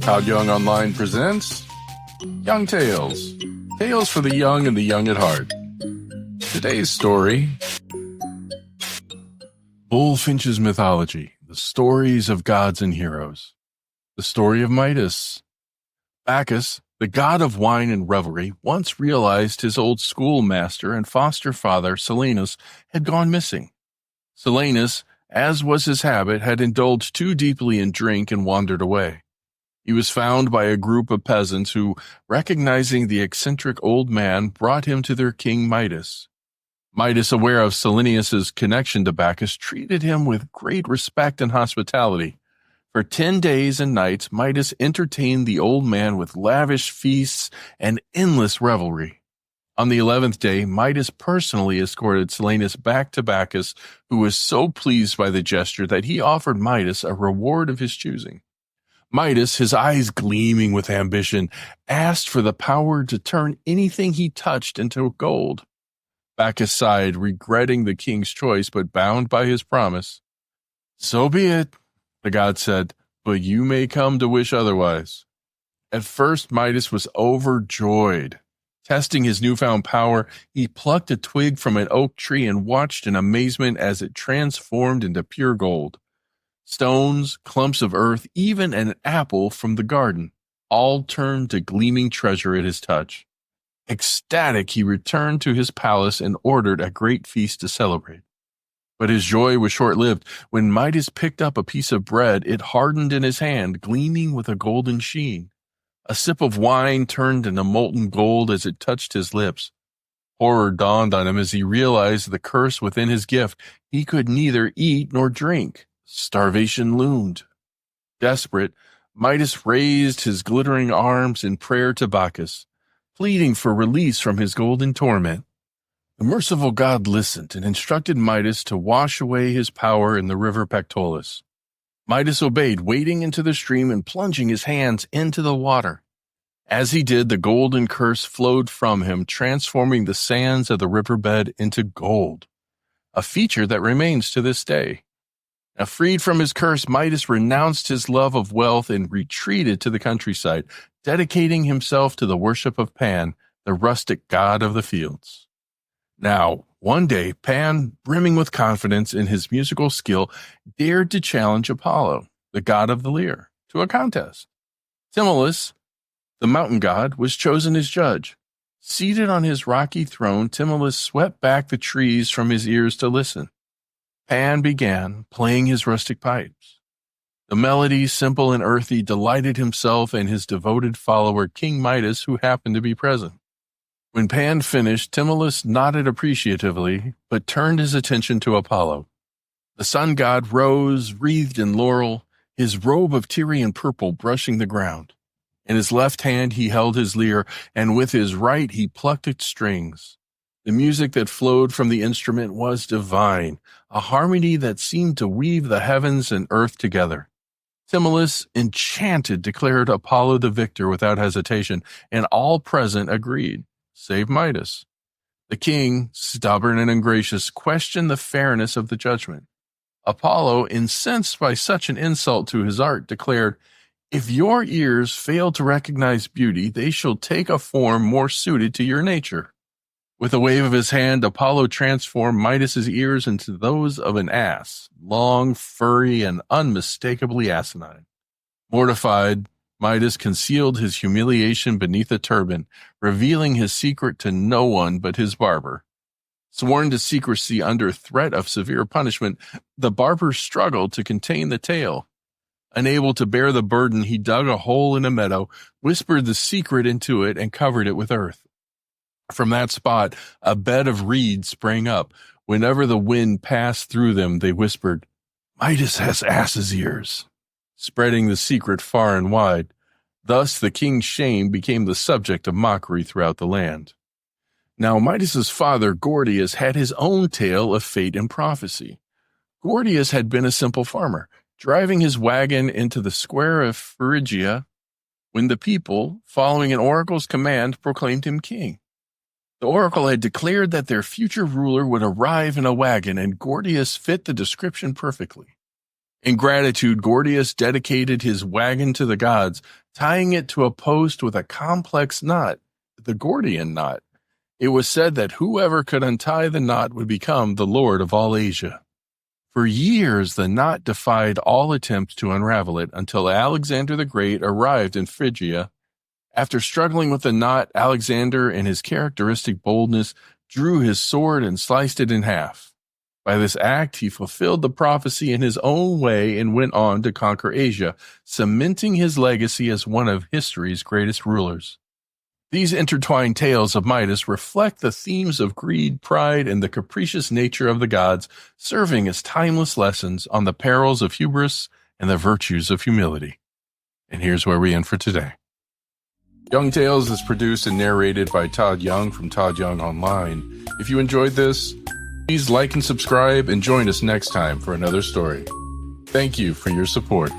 Todd Young Online presents Young Tales. Tales for the young and the young at heart. Today's story, Bulfinch's Mythology, the stories of gods and heroes. The story of Midas. Bacchus, the god of wine and revelry, once realized his old schoolmaster and foster father, Silenus, had gone missing. Silenus, as was his habit, had indulged too deeply in drink and wandered away. He was found by a group of peasants who, recognizing the eccentric old man, brought him to their king Midas. Midas, aware of Silenus's connection to Bacchus, treated him with great respect and hospitality. For 10 days and nights, Midas entertained the old man with lavish feasts and endless revelry. On the 11th day, Midas personally escorted Silenus back to Bacchus, who was so pleased by the gesture that he offered Midas a reward of his choosing. Midas, his eyes gleaming with ambition, asked for the power to turn anything he touched into gold. Bacchus sighed, regretting the king's choice, but bound by his promise. "So be it," the god said, "but you may come to wish otherwise." At first, Midas was overjoyed. Testing his newfound power, he plucked a twig from an oak tree and watched in amazement as it transformed into pure gold. Stones, clumps of earth, even an apple from the garden, all turned to gleaming treasure at his touch. Ecstatic, he returned to his palace and ordered a great feast to celebrate. But his joy was short-lived. When Midas picked up a piece of bread, it hardened in his hand, gleaming with a golden sheen. A sip of wine turned into molten gold as it touched his lips. Horror dawned on him as he realized the curse within his gift. He could neither eat nor drink. Starvation loomed. Desperate, Midas raised his glittering arms in prayer to Bacchus, pleading for release from his golden torment. The merciful god listened and instructed Midas to wash away his power in the river Pactolus. Midas obeyed, wading into the stream and plunging his hands into the water. As he did, the golden curse flowed from him, transforming the sands of the riverbed into gold, a feature that remains to this day. Now, freed from his curse, Midas renounced his love of wealth and retreated to the countryside, dedicating himself to the worship of Pan, the rustic god of the fields. Now, one day, Pan, brimming with confidence in his musical skill, dared to challenge Apollo, the god of the lyre, to a contest. Timolus, the mountain god, was chosen as judge. Seated on his rocky throne, Timolus swept back the trees from his ears to listen. Pan began playing his rustic pipes. The melody, simple and earthy, delighted himself and his devoted follower, King Midas, who happened to be present. When Pan finished, Timolus nodded appreciatively, but turned his attention to Apollo. The sun god rose, wreathed in laurel, his robe of Tyrian purple brushing the ground. In his left hand he held his lyre, and with his right he plucked its strings. The music that flowed from the instrument was divine, a harmony that seemed to weave the heavens and earth together. Timolus, enchanted, declared Apollo the victor without hesitation, and all present agreed, save Midas. The king, stubborn and ungracious, questioned the fairness of the judgment. Apollo, incensed by such an insult to his art, declared, "If your ears fail to recognize beauty, they shall take a form more suited to your nature." With a wave of his hand, Apollo transformed Midas's ears into those of an ass, long, furry, and unmistakably asinine. Mortified, Midas concealed his humiliation beneath a turban, revealing his secret to no one but his barber. Sworn to secrecy under threat of severe punishment, the barber struggled to contain the tale. Unable to bear the burden, he dug a hole in a meadow, whispered the secret into it, and covered it with earth. From that spot, a bed of reeds sprang up. Whenever the wind passed through them, they whispered, "Midas has ass's ears," spreading the secret far and wide. Thus, the king's shame became the subject of mockery throughout the land. Now, Midas's father, Gordias, had his own tale of fate and prophecy. Gordias had been a simple farmer, driving his wagon into the square of Phrygia when the people, following an oracle's command, proclaimed him king. The oracle had declared that their future ruler would arrive in a wagon, and Gordias fit the description perfectly. In gratitude, Gordias dedicated his wagon to the gods, tying it to a post with a complex knot, the Gordian knot. It was said that whoever could untie the knot would become the lord of all Asia. For years, the knot defied all attempts to unravel it until Alexander the Great arrived in Phrygia. After struggling with the knot, Alexander, in his characteristic boldness, drew his sword and sliced it in half. By this act, he fulfilled the prophecy in his own way and went on to conquer Asia, cementing his legacy as one of history's greatest rulers. These intertwined tales of Midas reflect the themes of greed, pride, and the capricious nature of the gods, serving as timeless lessons on the perils of hubris and the virtues of humility. And here's where we end for today. Young Tales is produced and narrated by Todd Young from Todd Young Online. If you enjoyed this, please like and subscribe and join us next time for another story. Thank you for your support.